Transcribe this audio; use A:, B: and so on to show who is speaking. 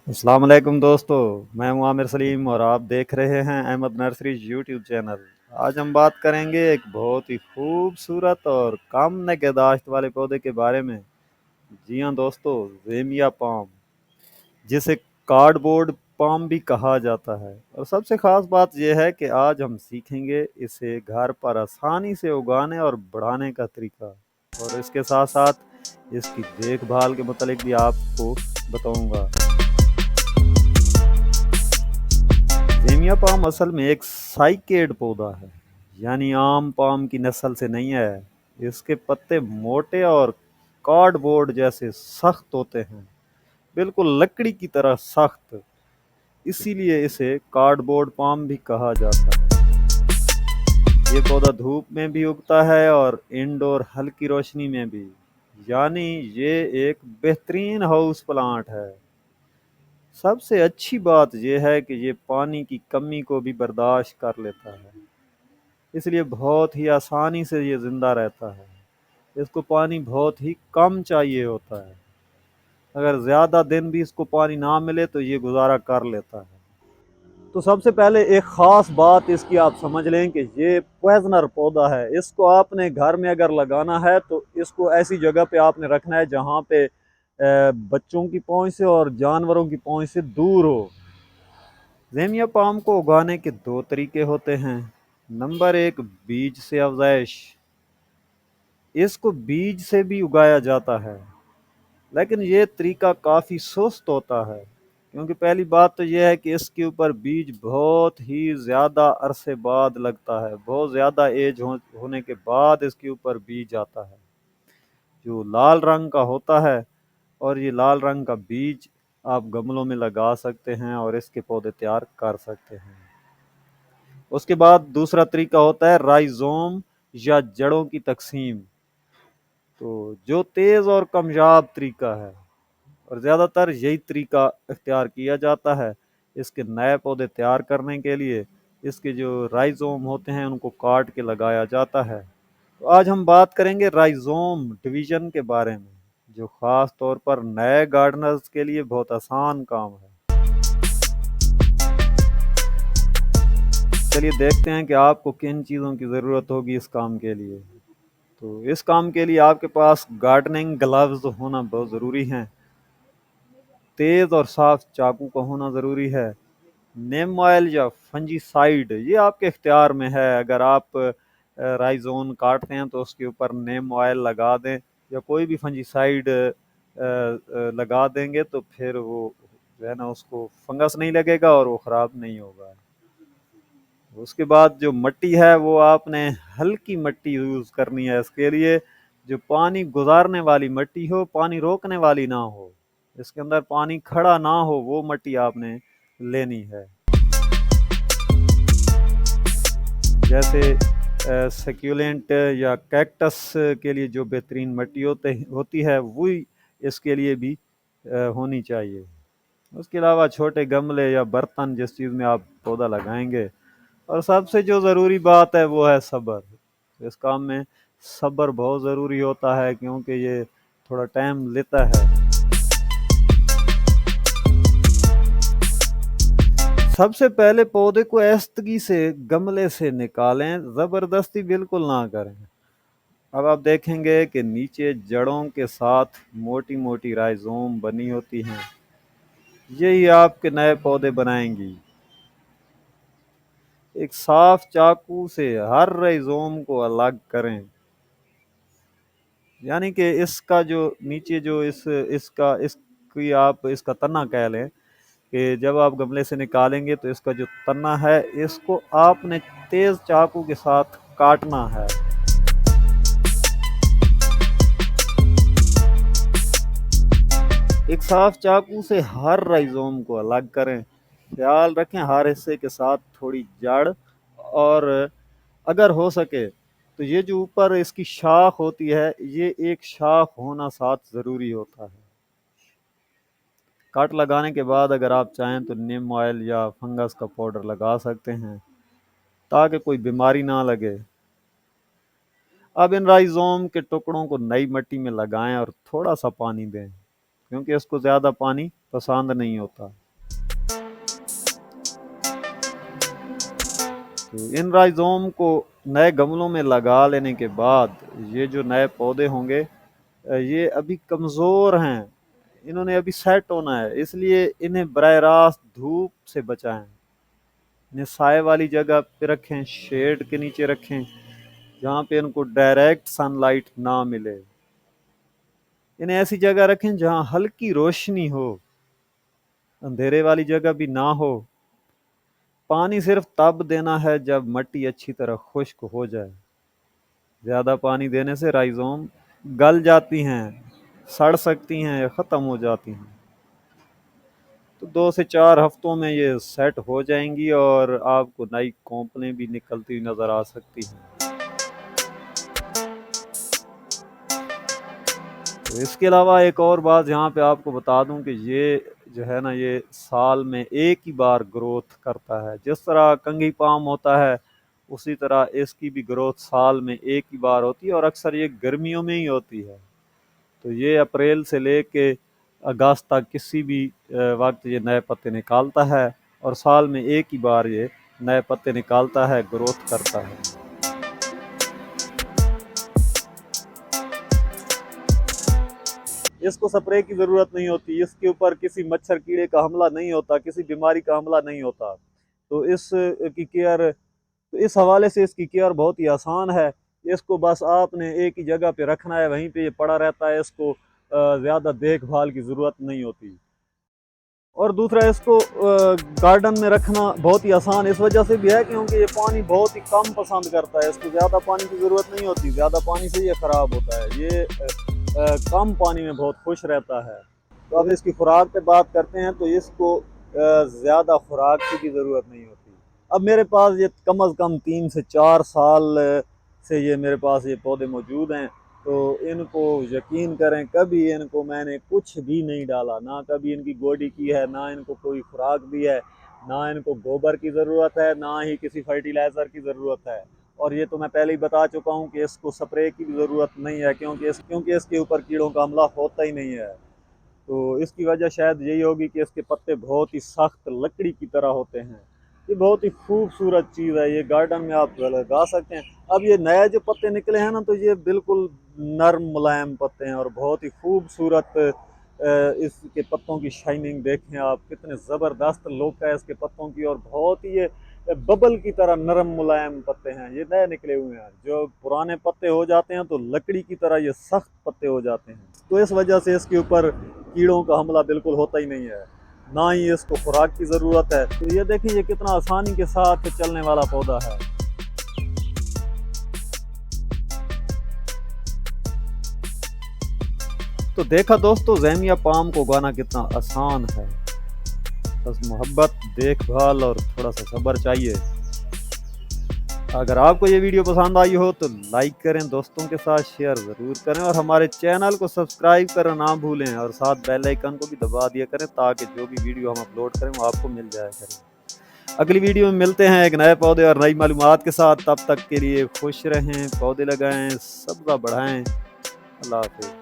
A: अस्सलाम वालेकुम दोस्तों। मैं हूं आमिर सलीम और आप देख रहे हैं अहमद नर्सरी यूट्यूब चैनल। आज हम बात करेंगे एक बहुत ही खूबसूरत और कम निगहदाश्त वाले पौधे के बारे में। जी हाँ दोस्तों, ज़ेमिया पाम, जिसे कार्डबोर्ड पाम भी कहा जाता है। और सबसे ख़ास बात यह है कि आज हम सीखेंगे इसे घर पर आसानी से उगाने और बढ़ाने का तरीका, और इसके साथ साथ इसकी देखभाल के मुतालिक भी आपको बताऊंगा। सेमिया पाम असल में एक साइकेड पौधा है, यानी आम पाम की नस्ल से नहीं है। इसके पत्ते मोटे और कार्डबोर्ड जैसे सख्त होते हैं, बिल्कुल लकड़ी की तरह सख्त। इसीलिए इसे कार्डबोर्ड पाम भी कहा जाता है। ये पौधा धूप में भी उगता है और इंडोर हल्की रोशनी में भी, यानी ये एक बेहतरीन हाउस प्लांट है। सबसे अच्छी बात यह है कि ये पानी की कमी को भी बर्दाश्त कर लेता है, इसलिए बहुत ही आसानी से ये ज़िंदा रहता है। इसको पानी बहुत ही कम चाहिए होता है। अगर ज़्यादा दिन भी इसको पानी ना मिले तो ये गुजारा कर लेता है। तो सबसे पहले एक ख़ास बात इसकी आप समझ लें कि ये पॉइजनर पौधा है। इसको आपने घर में अगर लगाना है तो इसको ऐसी जगह पे आपने रखना है जहाँ पे बच्चों की पहुँच से और जानवरों की पहुँच से दूर हो। ज़ेमिया पाम को उगाने के दो तरीके होते हैं। नंबर एक, बीज से अफजाइश। इसको बीज से भी उगाया जाता है, लेकिन ये तरीका काफ़ी सुस्त होता है, क्योंकि पहली बात तो यह है कि इसके ऊपर बीज बहुत ही ज़्यादा अरसे बाद लगता है। बहुत ज़्यादा होने के बाद इसके ऊपर बीज आता है, जो लाल रंग का होता है। और ये लाल रंग का बीज आप गमलों में लगा सकते हैं और इसके पौधे तैयार कर सकते हैं। उसके बाद दूसरा तरीका होता है राइजोम या जड़ों की तकसीम, तो जो तेज़ और कामयाब तरीका है, और ज़्यादातर यही तरीका इख्तियार किया जाता है इसके नए पौधे तैयार करने के लिए। इसके जो राइजोम होते हैं उनको काट के लगाया जाता है। तो आज हम बात करेंगे राइजोम डिवीज़न के बारे में, जो ख़ास तौर पर नए गार्डनर्स के लिए बहुत आसान काम है। चलिए देखते हैं कि आपको किन चीज़ों की ज़रूरत होगी इस काम के लिए। तो इस काम के लिए आपके पास गार्डनिंग ग्लव्स होना बहुत ज़रूरी हैं। तेज़ और साफ चाकू का होना ज़रूरी है। नेम ऑयल या फंजीसाइड ये आपके इख्तियार में है। अगर आप राइजोन काटते हैं तो उसके ऊपर नेम ऑयल लगा दें, या कोई भी फंजीसाइड लगा देंगे तो फिर वो जो है ना, उसको फंगस नहीं लगेगा और वो ख़राब नहीं होगा। उसके बाद जो मिट्टी है वो आपने हल्की मिट्टी यूज़ करनी है इसके लिए, जो पानी गुजारने वाली मिट्टी हो, पानी रोकने वाली ना हो। इसके अंदर पानी खड़ा ना हो, वो मिट्टी आपने लेनी है। जैसे सक्यूलेंट या कैक्टस के लिए जो बेहतरीन मिट्टी होती है वही इसके लिए भी होनी चाहिए। उसके अलावा छोटे गमले या बर्तन जिस चीज़ में आप पौधा लगाएंगे। और सबसे जो ज़रूरी बात है वो है सब्र। इस काम में सब्र बहुत ज़रूरी होता है, क्योंकि ये थोड़ा टाइम लेता है। सबसे पहले पौधे को ऐस्तगी से गमले से निकालें, ज़बरदस्ती बिल्कुल ना करें। अब आप देखेंगे कि नीचे जड़ों के साथ मोटी मोटी राइजोम बनी होती हैं, यही आपके नए पौधे बनाएंगी। एक साफ चाकू से हर राइजोम को अलग करें, यानी कि इसका जो नीचे जो इसकी आप इसका तना कह लें, कि जब आप गमले से निकालेंगे तो इसका जो तना है इसको आपने तेज चाकू के साथ काटना है। एक साफ चाकू से हर राइजोम को अलग करें। ख्याल रखें हर हिस्से के साथ थोड़ी जड़, और अगर हो सके तो ये जो ऊपर इसकी शाख होती है, ये एक शाख होना साथ ज़रूरी होता है। कट लगाने के बाद अगर आप चाहें तो नीम ऑयल या फंगस का पाउडर लगा सकते हैं, ताकि कोई बीमारी ना लगे। अब इन राइजोम के टुकड़ों को नई मिट्टी में लगाएं और थोड़ा सा पानी दें। क्योंकि इसको ज़्यादा पानी पसंद नहीं होता। तो इन राइज़ोम को नए गमलों में लगा लेने के बाद ये जो नए पौधे होंगे ये अभी कमज़ोर हैं, इन्होंने अभी सेट होना है, इसलिए इन्हें बराह रास्त धूप से बचाएं। इन्हें साए वाली जगह पे रखें, शेड के नीचे रखें, जहाँ पे इनको डायरेक्ट सनलाइट ना मिले। इन्हें ऐसी जगह रखें जहाँ हल्की रोशनी हो, अंधेरे वाली जगह भी ना हो। पानी सिर्फ तब देना है जब मिट्टी अच्छी तरह खुश्क हो जाए। ज़्यादा पानी देने से राइज़ोम गल जाती हैं, सड़ सकती हैं या ख़त्म हो जाती हैं। तो 2 से 4 हफ्तों में ये सेट हो जाएंगी और आपको नई कोंपलें भी निकलती हुई नज़र आ सकती हैं। तो इसके अलावा एक और बात यहाँ पे आपको बता दूं कि ये जो है ना, ये साल में एक ही बार ग्रोथ करता है। जिस तरह कंघी पाम होता है उसी तरह इसकी भी ग्रोथ साल में एक ही बार होती है और अक्सर ये गर्मियों में ही होती है। तो ये अप्रैल से लेके अगस्त तक किसी भी वक्त ये नए पत्ते निकालता है और साल में एक ही बार ये नए पत्ते निकालता है, ग्रोथ करता है। इसको स्प्रे की ज़रूरत नहीं होती, इसके ऊपर किसी मच्छर कीड़े का हमला नहीं होता, किसी बीमारी का हमला नहीं होता। तो इस की केयर, तो इस हवाले से इसकी केयर बहुत ही आसान है। इसको बस आपने एक ही जगह पे रखना है, वहीं पे ये पड़ा रहता है, इसको ज़्यादा देखभाल की ज़रूरत नहीं होती। और दूसरा, इसको गार्डन में रखना बहुत ही आसान इस वजह से भी है क्योंकि ये पानी बहुत ही कम पसंद करता है। इसको ज़्यादा पानी की ज़रूरत नहीं होती, ज़्यादा पानी से ये ख़राब होता है। ये कम पानी में बहुत खुश रहता है। तो अब इसकी खुराक पे बात करते हैं। तो इसको ज़्यादा खुराक की भी ज़रूरत नहीं होती। अब मेरे पास ये कम अज़ कम 3 से 4 साल से ये मेरे पास ये पौधे मौजूद हैं। तो इनको यकीन करें, कभी इनको मैंने कुछ भी नहीं डाला, ना कभी इनकी गोडी की है, ना इनको कोई खुराक दी है, ना इनको गोबर की ज़रूरत है, ना ही किसी फर्टिलाइज़र की ज़रूरत है। और ये तो मैं पहले ही बता चुका हूँ कि इसको स्प्रे की भी ज़रूरत नहीं है क्योंकि इसके ऊपर कीड़ों का हमला होता ही नहीं है। तो इसकी वजह शायद यही होगी कि इसके पत्ते बहुत ही सख्त लकड़ी की तरह होते हैं। ये बहुत ही खूबसूरत चीज़ है, ये गार्डन में आप लगा सकते हैं। अब ये नए जो पत्ते निकले हैं ना, तो ये बिल्कुल नर्म मुलायम पत्ते हैं और बहुत ही खूबसूरत इसके पत्तों की शाइनिंग देखें आप, कितने ज़बरदस्त लुक है इसके पत्तों की। और बहुत ही ये बबल की तरह नरम मुलायम पत्ते हैं, ये नए निकले हुए हैं। जो पुराने पत्ते हो जाते हैं तो लकड़ी की तरह ये सख्त पत्ते हो जाते हैं। तो इस वजह से इसके ऊपर कीड़ों का हमला बिल्कुल होता ही नहीं है, ना ही इसको खुराक की ज़रूरत है। तो ये देखिए, ये कितना आसानी के साथ चलने वाला पौधा है। तो देखा दोस्तों, ज़ेमिया पाम को उगाना कितना आसान है। बस मोहब्बत, देखभाल और थोड़ा सा सब्र चाहिए। अगर आपको ये वीडियो पसंद आई हो तो लाइक करें, दोस्तों के साथ शेयर ज़रूर करें और हमारे चैनल को सब्सक्राइब करना ना भूलें और साथ बेल आइकन को भी दबा दिया करें ताकि जो भी वीडियो हम अपलोड करें वो आपको मिल जाया करें। अगली वीडियो में मिलते हैं एक नए पौधे और नई मालूमात के साथ। तब तक के लिए खुश रहें, पौधे लगाएं, सब्ज़ा बढ़ाएं। अल्लाह हाफ़िज़।